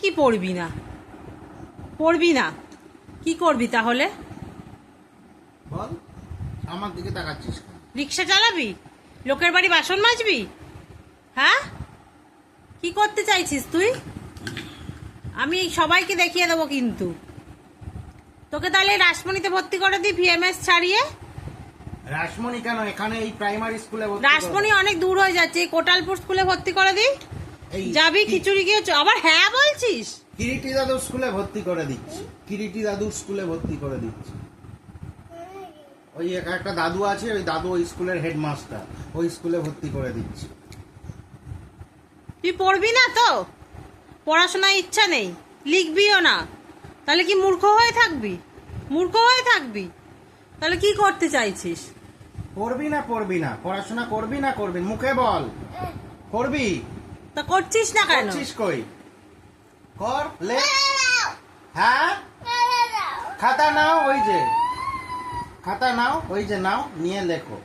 কি পড়বি না? পড়বি না, কি করবি তাহলে? বল, আমার দিকে তাকাচ্ছিস কেন? রিক্সা চালাবি? লোকের বাড়ি বাসন মাজবি? হ্যাঁ, কি করতে চাইছিস তুই? আমি সবাইকে দেখিয়ে দেবো কিন্তু। তোকে তাহলে রাসমণিতে ভর্তি করে দিই, ভিএমএস ছাড়িয়ে। রাসমণি কেন? এখানে এই প্রাইমারি স্কুলে ভর্তি রাসমণি অনেক দূর হয়ে যাচ্ছে, এই কোটালপুর স্কুলে ভর্তি করে দিই। এই যাবি খিচুড়ি গিয়ে আবার হ্যাঁ বলছিস? কিরিটি দাদুর স্কুলে ভর্তি করে দিচ্ছি। কিরিটি দাদুর স্কুলে ভর্তি করে দিচ্ছি। ওই একটা দাদু আছে, ওই দাদু ওই স্কুলের হেডমাস্টার, ওই স্কুলে ভর্তি করে দিচ্ছি। তুই পড়বি না তো? পড়াশোনার ইচ্ছা নেই, লিখবিও না, তাহলে কি মূর্খ হয়ে থাকবি? মূর্খ হয়ে থাকবি তাহলে কি করতে চাইছিস? পড়বি না পড়াশোনা করবি না করবি? মুখে বল করবি। তা করছিস না কেন? করছিস কই? কর লে। হ্যাঁ, খাতা নাও, ওই যে খাতা নাও, ওই যে নাও, নিয়ে লেখো।